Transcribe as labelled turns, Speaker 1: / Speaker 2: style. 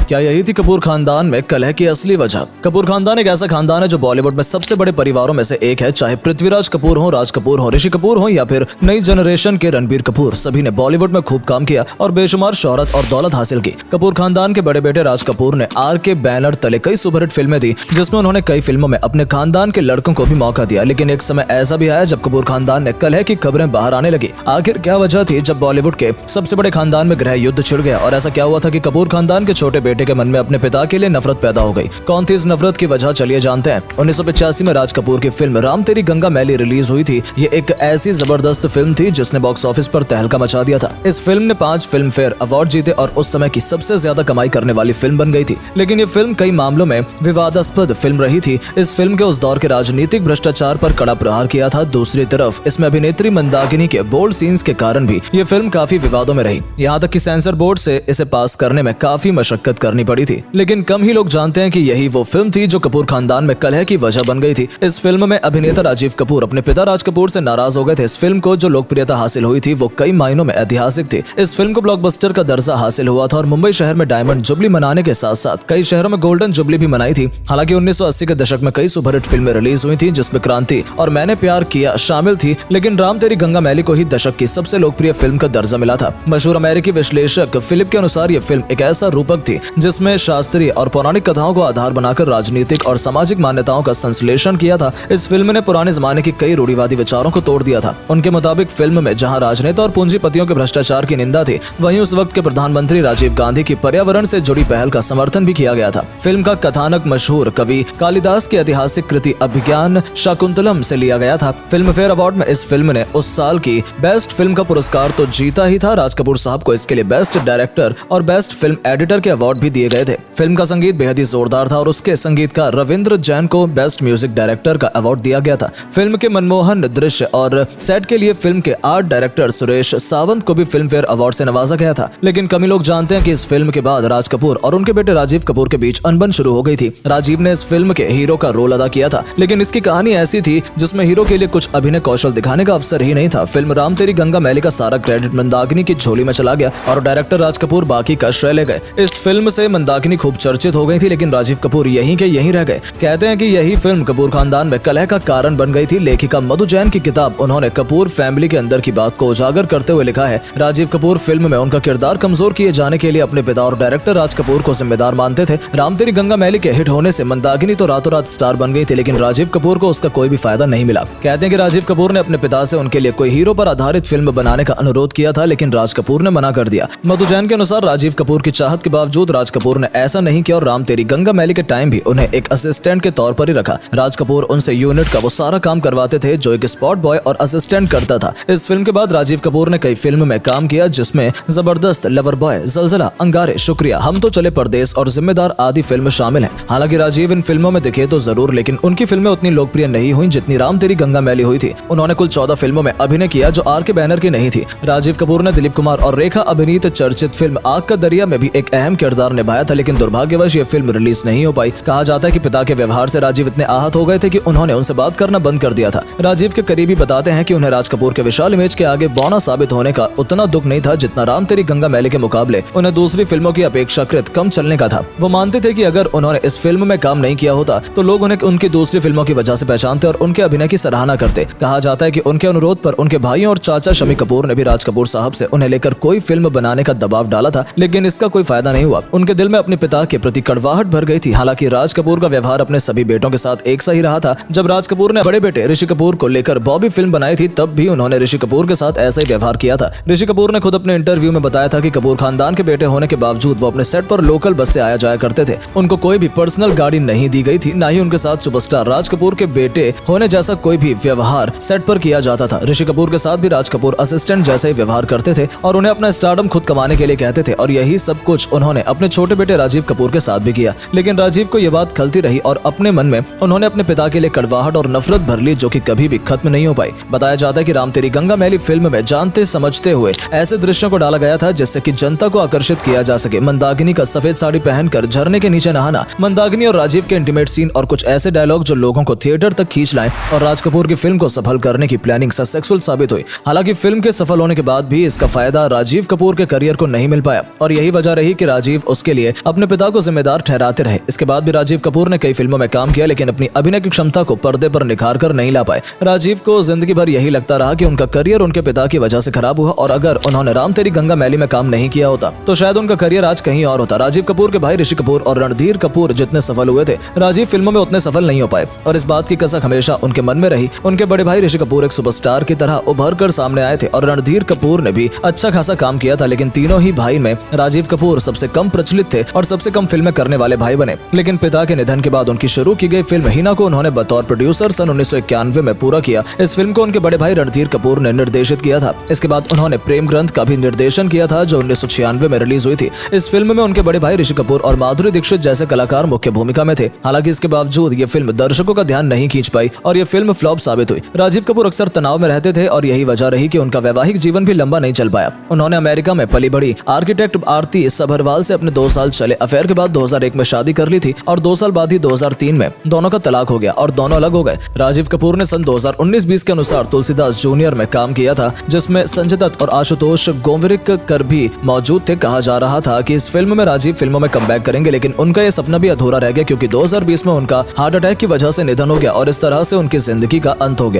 Speaker 1: क्या यही थी कपूर खानदान में कलह की असली वजह? कपूर खानदान एक ऐसा खानदान है जो बॉलीवुड में सबसे बड़े परिवारों में से एक है। चाहे पृथ्वीराज कपूर हो, राज कपूर हो, ऋषि कपूर हो या फिर नई जनरेशन के रणबीर कपूर, सभी ने बॉलीवुड में खूब काम किया और बेशुमार शोहरत और दौलत हासिल की। कपूर खानदान के बड़े बेटे राज कपूर ने आर के बैनर तले कई सुपरहिट फिल्में दी, जिसमें उन्होंने कई फिल्मों में अपने खानदान के लड़कों को भी मौका दिया। लेकिन एक समय ऐसा भी आया जब कपूर खानदान ने कलह की खबरें बाहर आने लगी। आखिर क्या वजह थी जब बॉलीवुड के सबसे बड़े खानदान में गृह युद्ध छिड़ गया? और ऐसा क्या हुआ था कि कपूर खानदान के छोटे बेटे के मन में अपने पिता के लिए नफरत पैदा हो गई? कौन थी इस नफरत की वजह, चलिए जानते हैं। 1985 में राज कपूर की फिल्म राम तेरी गंगा मैली रिलीज हुई थी। ये एक ऐसी जबरदस्त फिल्म थी जिसने बॉक्स ऑफिस पर तहलका मचा दिया था। इस फिल्म ने 5 फिल्म फेयर अवार्ड जीते और उस समय की सबसे ज्यादा कमाई करने वाली फिल्म बन गई थी। लेकिन ये फिल्म कई मामलों में विवादास्पद फिल्म रही थी। इस फिल्म के उस दौर के राजनीतिक भ्रष्टाचार पर कड़ा प्रहार किया था। दूसरी तरफ इसमें अभिनेत्री मंदाकिनी के बोल्ड सीन्स के कारण भी ये फिल्म काफी विवादों में रही। यहाँ तक कि सेंसर बोर्ड से इसे पास करने में काफी मशक्कत करनी पड़ी थी। लेकिन कम ही लोग जानते हैं कि यही वो फिल्म थी जो कपूर खानदान में कलह की वजह बन गई थी। इस फिल्म में अभिनेता राजीव कपूर अपने पिता राज कपूर से नाराज हो गए थे। इस फिल्म को जो लोकप्रियता हासिल हुई थी वो कई मायनों में ऐतिहासिक थी। इस फिल्म को ब्लॉकबस्टर का दर्जा हासिल हुआ था और मुंबई शहर में डायमंड जुबली मनाने के साथ साथ कई शहरों में गोल्डन जुबली भी मनाई थी। हालांकि 1980 के दशक में कई सुपरहिट फिल्में रिलीज हुई थी जिसमें क्रांति और मैंने प्यार किया शामिल थी। लेकिन राम तेरी गंगा मैली को ही दशक की सबसे लोकप्रिय फिल्म का दर्जा मिला था। मशहूर अमेरिकी विश्लेषक फिलिप के अनुसार ये फिल्म एक ऐसा रूपक थी जिसमें शास्त्रीय और पौराणिक कथाओं को आधार बनाकर राजनीतिक और सामाजिक मान्यताओं का संश्लेषण किया था। इस फिल्म ने पुराने जमाने की कई रूढ़िवादी विचारों को तोड़ दिया था। उनके मुताबिक फिल्म में जहां राजनेता और पूंजीपतियों के भ्रष्टाचार की निंदा थी, वहीं उस वक्त के प्रधानमंत्री राजीव गांधी की पर्यावरण से जुड़ी पहल का समर्थन भी किया गया था। फिल्म का कथानक मशहूर कवि कालिदास की ऐतिहासिक कृति अभिज्ञान शाकुंतलम से लिया गया था। फिल्म फेयर अवार्ड में इस फिल्म ने उस साल की बेस्ट फिल्म का पुरस्कार तो जीता ही था। राज कपूर साहब को इसके लिए बेस्ट डायरेक्टर और बेस्ट फिल्म एडिटर के अवार्ड भी दिए गए थे। फिल्म का संगीत बेहद ही जोरदार था और उसके संगीतकार रविंद्र जैन को बेस्ट म्यूजिक डायरेक्टर का अवार्ड दिया गया था। फिल्म के मनमोहन दृश्य और सेट के लिए फिल्म के आर्ट डायरेक्टर सुरेश सावंत को भी फिल्म फेयर अवार्ड से नवाजा गया था। लेकिन कम ही लोग जानते हैं कि इस फिल्म के बाद राज कपूर और उनके बेटे राजीव कपूर के बीच अनबन शुरू हो गई थी। राजीव ने इस फिल्म के हीरो का रोल अदा किया था, लेकिन इसकी कहानी ऐसी थी जिसमें हीरो के लिए कुछ अभिनय कौशल दिखाने का अवसर ही नहीं था। फिल्म राम तेरी गंगा मैली का सारा क्रेडिट मंदाकिनी की झोली में चला गया और डायरेक्टर राज कपूर बाकी का श्रेय ले गए। इस फिल्म से मंदाकिनी खूब चर्चित हो गई थी, लेकिन राजीव कपूर यहीं के यहीं रह गए। कहते हैं कि यही फिल्म कपूर खानदान में कलह का कारण बन गई थी। लेखिका मधु जैन की किताब उन्होंने कपूर फैमिली के अंदर की बात को उजागर करते हुए लिखा है, राजीव कपूर फिल्म में उनका किरदार कमजोर किए जाने के लिए अपने पिता और डायरेक्टर राज कपूर को जिम्मेदार मानते थे। राम तेरी गंगा मैली के हिट होने से मंदाकिनी तो रातों रात स्टार बन गई थी, लेकिन राजीव कपूर को उसका कोई भी फायदा नहीं मिला। कहते हैं कि राजीव कपूर ने अपने पिता से उनके लिए कोई हीरो पर आधारित फिल्म बनाने का अनुरोध किया था, लेकिन राज कपूर ने मना कर दिया। मधु जैन के अनुसार राजीव कपूर की चाहत के बावजूद राज कपूर ने ऐसा नहीं किया और राम तेरी गंगा मैली के टाइम भी उन्हें एक असिस्टेंट के तौर पर ही रखा। राज कपूर उनसे यूनिट का वो सारा काम करवाते थे जो एक स्पॉट बॉय और असिस्टेंट करता था। इस फिल्म के बाद राजीव कपूर ने कई फिल्म में काम किया जिसमें जबरदस्त, लवर बॉय, जलजला, अंगारे, शुक्रिया, हम तो चले परदेस और जिम्मेदार आदि फिल्म शामिल हैं। हालांकि राजीव इन फिल्मों में दिखे तो जरूर, लेकिन उनकी फिल्में उतनी लोकप्रिय नहीं हुई जितनी राम तेरी गंगा मैली हुई थी। उन्होंने कुल 14 फिल्मों में अभिनय किया जो आर के बैनर की नहीं थी। राजीव कपूर ने दिलीप कुमार और रेखा अभिनीत चर्चित फिल्म आग का दरिया में भी एक अहम किरदार निभाया था, लेकिन दुर्भाग्यवश ये फिल्म रिलीज नहीं हो पाई। कहा जाता है कि पिता के व्यवहार से राजीव इतने आहत हो गए थे कि उन्होंने उनसे बात करना बंद कर दिया था। राजीव के करीबी बताते हैं कि उन्हें राज कपूर के विशाल इमेज के आगे बौना साबित होने का उतना दुख नहीं था जितना राम तेरी गंगा मैली के मुकाबले उन्हें दूसरी फिल्मों की अपेक्षाकृत कम चलने का था। वो मानते थे कि अगर उन्होंने इस फिल्म में काम नहीं किया होता तो लोग उन्हें उनकी दूसरी फिल्मों की वजह से पहचानते और उनके अभिनय की सराहना करते। कहा जाता है कि उनके अनुरोध पर उनके भाइयों और चाचा शमी कपूर ने भी राज कपूर साहब से उन्हें लेकर कोई फिल्म बनाने का दबाव डाला था, लेकिन इसका कोई फायदा नहीं हुआ। उनके दिल में अपने पिता के प्रति कड़वाहट भर गई थी। हालांकि राज कपूर का व्यवहार अपने सभी बेटों के साथ एक सा ही रहा था। जब राज कपूर ने बड़े बेटे ऋषि कपूर को लेकर बॉबी फिल्म बनाई थी तब भी उन्होंने ऋषि कपूर के साथ ऐसा ही व्यवहार किया था। ऋषि कपूर ने खुद अपने इंटरव्यू में बताया था कि कपूर खानदान के बेटे होने के बावजूद वो अपने सेट पर लोकल बस से आया जाया करते थे। उनको कोई भी पर्सनल गाड़ी नहीं दी गई थी, ना ही उनके साथ सुपरस्टार राज कपूर के बेटे होने जैसा कोई भी व्यवहार सेट पर किया जाता था। ऋषि कपूर के साथ भी राज कपूर असिस्टेंट जैसे ही व्यवहार करते थे और उन्हें अपना स्टारडम खुद कमाने के लिए कहते थे, और यही सब कुछ उन्होंने अपने छोटे बेटे राजीव कपूर के साथ भी किया। लेकिन राजीव को यह बात खलती रही और अपने मन में उन्होंने अपने पिता के लिए कड़वाहट और नफरत भर ली जो कि कभी भी खत्म नहीं हो पाई। बताया जाता है कि राम तेरी गंगा मैली फिल्म में जानते समझते हुए ऐसे दृश्यों को डाला गया था जिससे कि जनता को आकर्षित किया जा सके। मंदाकिनी का सफेद साड़ी पहनकर झरने के नीचे नहाना, मंदाकिनी और राजीव के इंटीमेट सीन और कुछ ऐसे डायलॉग जो लोगों को थिएटर तक खींच लाएं और राज कपूर की फिल्म को सफल करने की प्लानिंग सक्सेसफुल साबित हुई। हालांकि फिल्म के सफल होने के बाद भी इसका फायदा राजीव कपूर के करियर को नहीं मिल पाया और यही वजह रही कि राजीव उसके लिए अपने पिता को जिम्मेदार ठहराते रहे। इसके बाद भी राजीव कपूर ने कई फिल्मों में काम किया, लेकिन अपनी अभिनय की क्षमता को पर्दे पर निखार कर नहीं ला पाए। राजीव को जिंदगी भर यही लगता रहा कि उनका करियर उनके पिता की वजह से खराब हुआ, और अगर उन्होंने राम तेरी गंगा मैली में काम नहीं किया होता तो शायद उनका करियर आज कहीं और होता। राजीव कपूर के भाई ऋषि कपूर और रणधीर कपूर जितने सफल हुए थे, राजीव फिल्मों में उतने सफल नहीं हो पाए, और इस बात की कसक हमेशा उनके मन में रही। उनके बड़े भाई ऋषि कपूर एक सुपरस्टार की तरह उभर कर सामने आए थे, और रणधीर कपूर ने भी अच्छा खासा काम किया था, लेकिन तीनों ही भाई में राजीव कपूर सबसे कम प्रचलित थे और सबसे कम फिल्में करने वाले भाई बने। लेकिन पिता के निधन के बाद उनकी शुरू की गई फिल्म हीना को उन्होंने बतौर प्रोड्यूसर सन 1991 में पूरा किया। इस फिल्म को उनके बड़े भाई रणधीर कपूर ने निर्देशित किया था। इसके बाद उन्होंने प्रेम ग्रंथ का भी निर्देशन किया था, जो 1996 में रिलीज हुई थी। इस फिल्म में उनके बड़े भाई ऋषि कपूर और माधुरी दीक्षित जैसे कलाकार मुख्य भूमिका में थे। हालांकि इसके बावजूद ये फिल्म दर्शकों का ध्यान नहीं खींच पाई और ये फिल्म फ्लॉप साबित हुई। राजीव कपूर अक्सर तनाव में रहते थे और यही वजह रही कि उनका वैवाहिक जीवन भी लंबा नहीं चल पाया। उन्होंने अमेरिका में पली बड़ी आर्किटेक्ट आरती सबरवाल से अपने 2 साल चले अफेयर के बाद 2001 में शादी कर ली थी, और 2 साल बाद ही 2003 में दोनों का तलाक हो गया और दोनों अलग हो गए। राजीव कपूर ने सन 2019-20 के अनुसार तुलसीदास जूनियर में काम किया था, जिसमें संजय दत्त और आशुतोष गोंवरिकर भी मौजूद थे। कहा जा रहा था कि इस फिल्म में राजीव फिल्मों में कमबैक करेंगे, लेकिन उनका यह सपना भी अधूरा रह गया क्योंकि 2020 में उनका हार्ट अटैक की वजह से निधन हो गया और इस तरह से उनकी जिंदगी का अंत हो गया।